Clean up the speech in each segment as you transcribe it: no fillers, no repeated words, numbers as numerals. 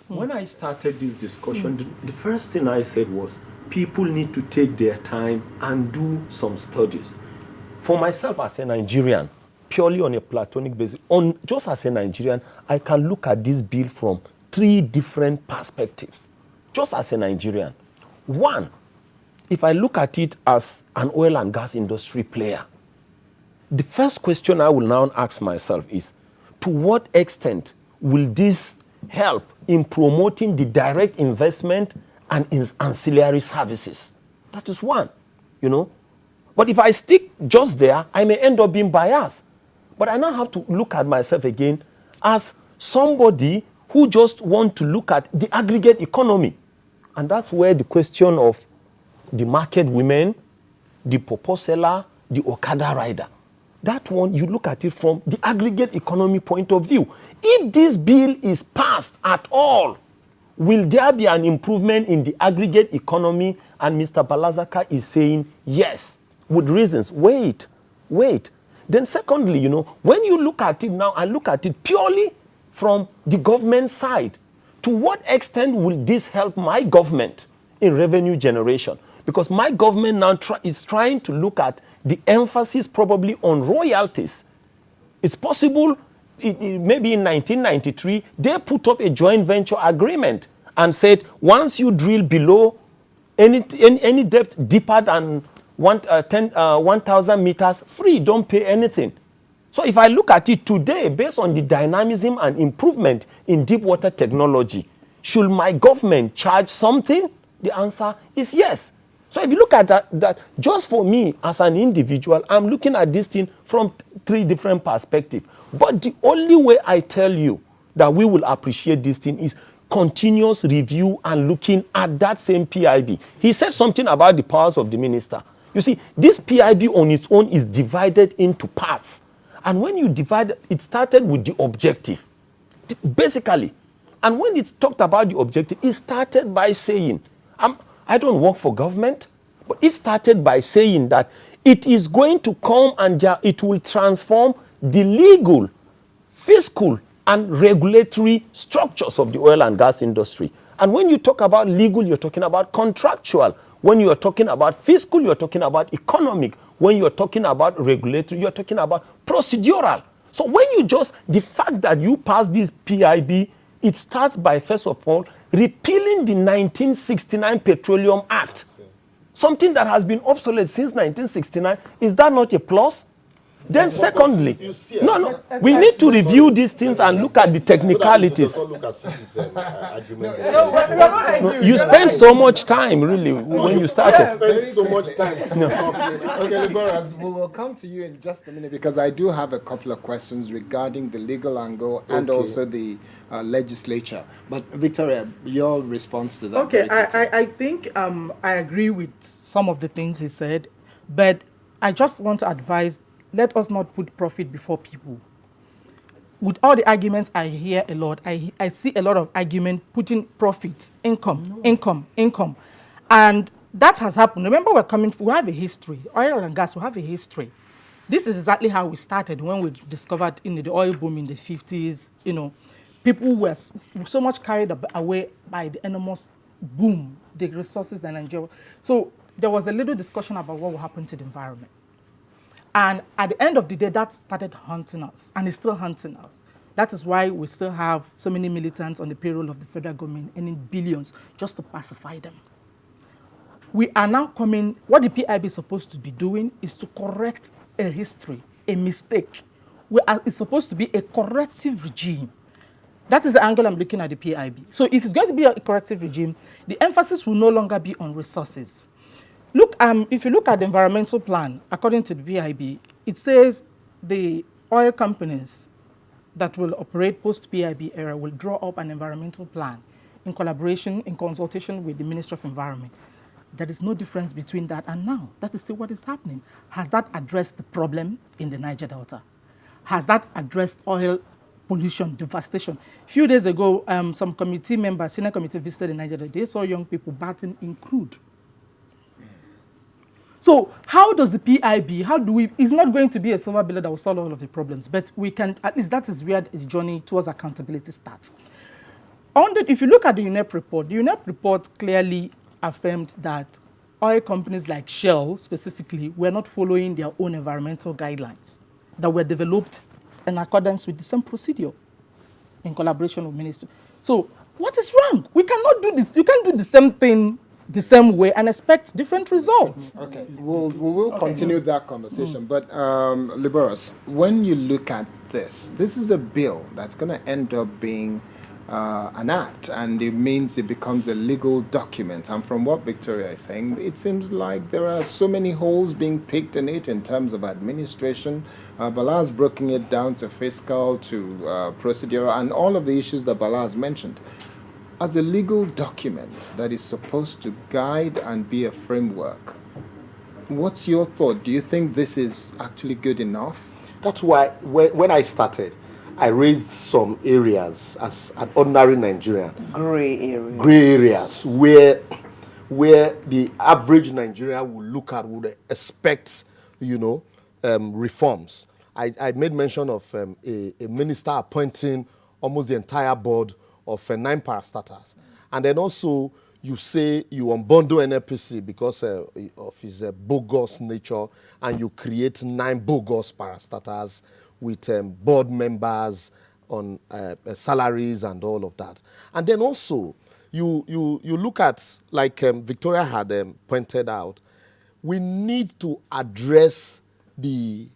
When I started this discussion, the first thing I said was people need to take their time and do some studies. For myself as a Nigerian, purely on a platonic basis, just as a Nigerian, I can look at this bill from 3 different perspectives. Just as a Nigerian. One, if I look at it as an oil and gas industry player, the first question I will now ask myself is, to what extent will this help in promoting the direct investment and in ancillary services? That is one, But if I stick just there, I may end up being biased. But I now have to look at myself again as somebody who just want to look at the aggregate economy. And that's where the question of the market women, the pawpaw seller, the Okada rider, that one, you look at it from the aggregate economy point of view. If this bill is passed at all, will there be an improvement in the aggregate economy? And Mr. Balazaka is saying yes, with reasons. Wait. Then secondly, when you look at it now, I look at it purely from the government side. To what extent will this help my government in revenue generation? Because my government now is trying to look at the emphasis probably on royalties. It's possible, maybe in 1993, they put up a joint venture agreement and said, once you drill below any depth deeper than 1,000 meters, free, don't pay anything. So if I look at it today, based on the dynamism and improvement in deep water technology, should my government charge something? The answer is yes. So if you look at that just for me as an individual, I'm looking at this thing from 3 different perspectives. But the only way I tell you that we will appreciate this thing is continuous review and looking at that same PIB. He said something about the powers of the minister. You see, this PIB on its own is divided into parts. And when you divide, it started with the objective, basically. And when it talked about the objective, it started by saying, I don't work for government, but it started by saying that it is going to come and it will transform the legal, fiscal, and regulatory structures of the oil and gas industry. And when you talk about legal, you're talking about contractual. When you are talking about fiscal, you're talking about economic. When you're talking about regulatory, you're talking about procedural. So when the fact that you pass this PIB, it starts by, first of all, repealing the 1969 Petroleum Act. Something that has been obsolete since 1969. Is that not a plus? Then secondly, we need to review these things and look at the technicalities. You spend so much time, really, when you started. Spend so much time. Okay, Boras, we will come to you in just a minute because I do have a couple of questions regarding the legal angle and also the legislature. But Victoria, your response to that? Okay, I think I agree with some of the things he said, but I just want to advise, let us not put profit before people. With all the arguments I hear a lot, I see a lot of argument putting profits, income. And that has happened. Remember, we have a history. Oil and gas, we have a history. This is exactly how we started when we discovered the oil boom in the 50s. People were so much carried away by the enormous boom, the resources that Nigeria. So there was a little discussion about what will happen to the environment. And at the end of the day, that started haunting us, and it's still haunting us. That is why we still have so many militants on the payroll of the federal government earning billions just to pacify them. We are now coming, what the PIB is supposed to be doing is to correct a history, a mistake. It's supposed to be a corrective regime. That is the angle I'm looking at the PIB. So if it's going to be a corrective regime, the emphasis will no longer be on resources. Look, if you look at the environmental plan, according to the PIB, it says the oil companies that will operate post-PIB era will draw up an environmental plan in collaboration, in consultation with the Ministry of Environment. There is no difference between that and now. That is still what is happening. Has that addressed the problem in the Niger Delta? Has that addressed oil pollution, devastation? A few days ago, some committee members, senior committee visited the Niger Delta. They saw young people bathing in crude. So how does the PIB, it's not going to be a silver bullet that will solve all of the problems, but we can, at least that is where the journey towards accountability starts. if you look at the UNEP report clearly affirmed that oil companies like Shell specifically were not following their own environmental guidelines that were developed in accordance with the same procedure in collaboration with ministry. So what is wrong? We cannot do this. You can't do the same thing the same way and expect different results. Okay, we will continue that conversation. But Liberos, when you look at this is a bill that's going to end up being an act, and it means it becomes a legal document. And from what Victoria is saying, it seems like there are so many holes being picked in it in terms of administration. Bala has broken it down to fiscal, to procedural, and all of the issues that Bala has mentioned. As a legal document that is supposed to guide and be a framework, what's your thought? Do you think this is actually good enough? That's why when I started, I raised some areas as an ordinary Nigerian. Gray areas. Gray areas where the average Nigerian would look at, would expect, reforms. I made mention of a minister appointing almost the entire board of 9 parastatals. And then also you say you unbundle NPC because of its bogus nature, and you create 9 bogus parastatals with board members on salaries and all of that. And then also you look at, like Victoria had pointed out, we need to address the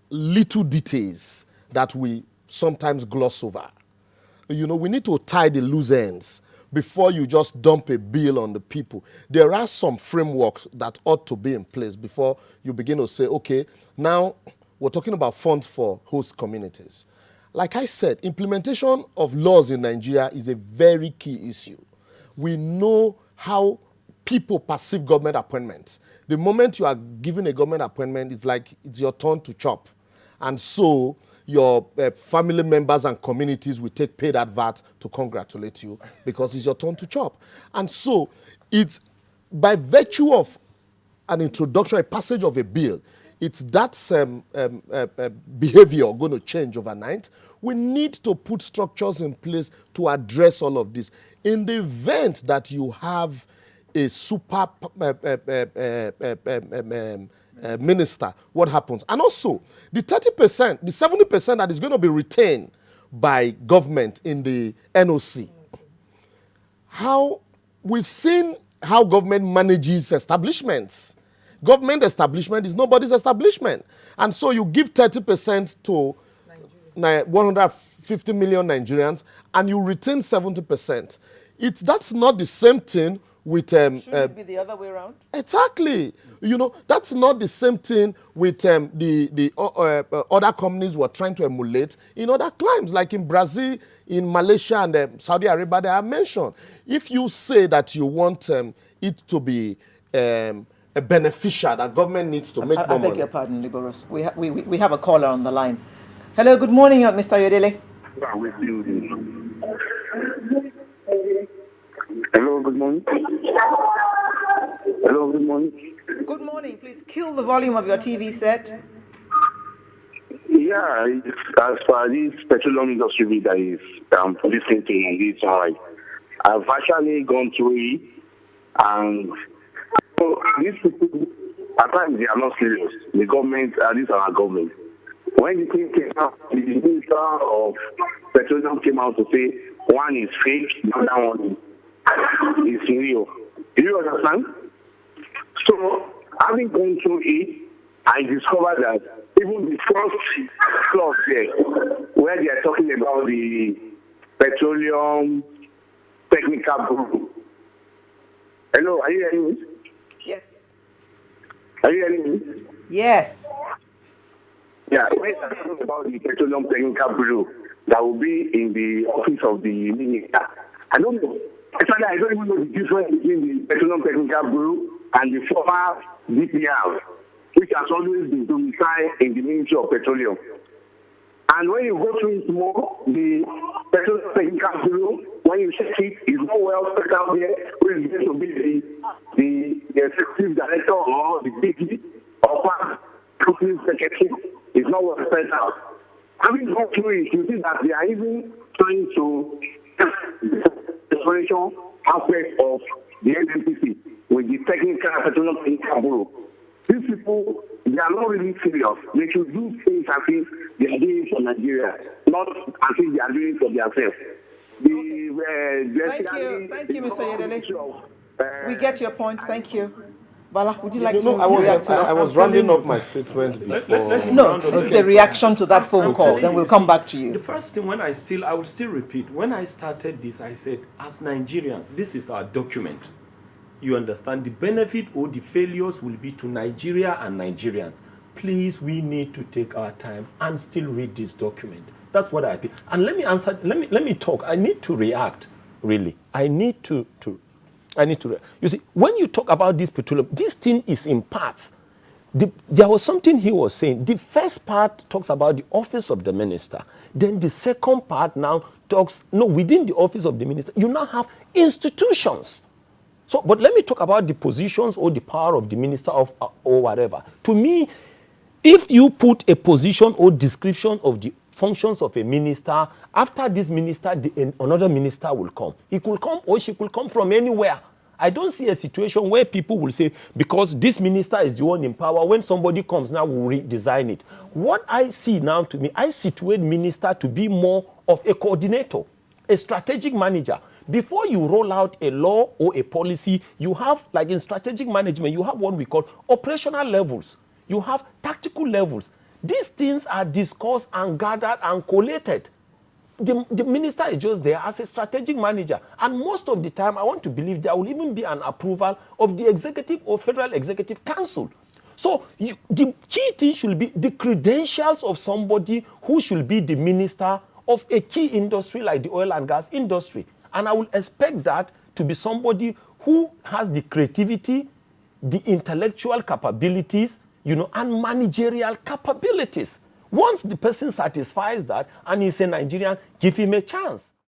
little details that we sometimes gloss over. We need to tie the loose ends before you just dump a bill on the people. There are some frameworks that ought to be in place before you begin to say, okay, now we're talking about funds for host communities. Like I said, implementation of laws in Nigeria is a very key issue. We know how people perceive government appointments. The moment you are given a government appointment, it's like it's your turn to chop. And so your family members and communities will take paid advert to congratulate you because it's your turn to chop. And so it's by virtue of an introduction, a passage of a bill, it's that behavior going to change overnight. We need to put structures in place to address all of this. In the event that you have a super minister, what happens? And also, the 30%, the 70% that is going to be retained by government in the NOC. How we've seen how government manages establishments. Government establishment is nobody's establishment. And so you give 30% to 150 million Nigerians and you retain 70%. That's not the same thing with... Shouldn't it be the other way around? Exactly. That's not the same thing with the other companies who are trying to emulate in other climes, like in Brazil, in Malaysia, and Saudi Arabia, they are mentioned. If you say that you want it to be a beneficial, that government needs to make more money. I beg your pardon, Liberos. We have a caller on the line. Hello, good morning, Mr. Yodele. Hello, good morning. Hello, good morning. Good morning. Please kill the volume of your TV set. Yeah, as far as this petroleum industry bill that is listening to this, all right. I've actually gone through it, and so these people, at times they are not serious. The government, these are our government. When the thing came out, the minister of petroleum came out to say one is fake, the other one is real. Do you understand? So, having gone through it, I discovered that even the first clause there, where they are talking about the petroleum technical group. Hello, are you hearing me? Yes. Are you hearing me? Yes. Yeah, when they are talking about the petroleum technical bureau that will be in the office of the minister, I don't know. Actually, I don't even know the difference between the petroleum technical bureau and the former DPR, which has always been domiciled in the Ministry of Petroleum. And when you go through it more, the petroleum technical bureau, when you check it, it's not well spelled out there, who is going to be the executive director or the DG or company secretary. It's not well spelled out. Having gone through it, you see that they are even trying to exploration aspect of the NNPC with the technical petroleum technical bureau. These people, they are not really serious. They should do things as if they are doing it for Nigeria, not as if they are doing it for themselves. Thank you, Mr. Yedele. We get your point. Thank you. Bala, would you like to react to I was rounding up my statement before. No, this is a reaction to that phone call. Then we'll come back to you. The first thing I will still repeat, when I started this, I said, as Nigerians, this is our document. You understand? The benefit or the failures will be to Nigeria and Nigerians. Please, we need to take our time and still read this document. That's what I think. And let me answer, let me talk. I need to react, really. I need to you see, when you talk about this petroleum, this thing is in parts. There was something he was saying. The first part talks about the office of the minister. Then the second part now talks, within the office of the minister, you now have institutions. So, but let me talk about the positions or the power of the minister of or whatever. To me, if you put a position or description of the functions of a minister, after this minister, another minister will come. He could come or she could come from anywhere. I don't see a situation where people will say, because this minister is the one in power, when somebody comes now, we'll redesign it. What I see now, to me, I situate minister to be more of a coordinator, a strategic manager. Before you roll out a law or a policy, you have, like in strategic management, you have what we call operational levels. You have tactical levels. These things are discussed and gathered and collated. The minister is just there as a strategic manager. And most of the time, I want to believe there will even be an approval of the executive or federal executive council. So the key thing should be the credentials of somebody who should be the minister of a key industry like the oil and gas industry. And I will expect that to be somebody who has the creativity, the intellectual capabilities, and managerial capabilities. Once the person satisfies that and he's a Nigerian, give him a chance.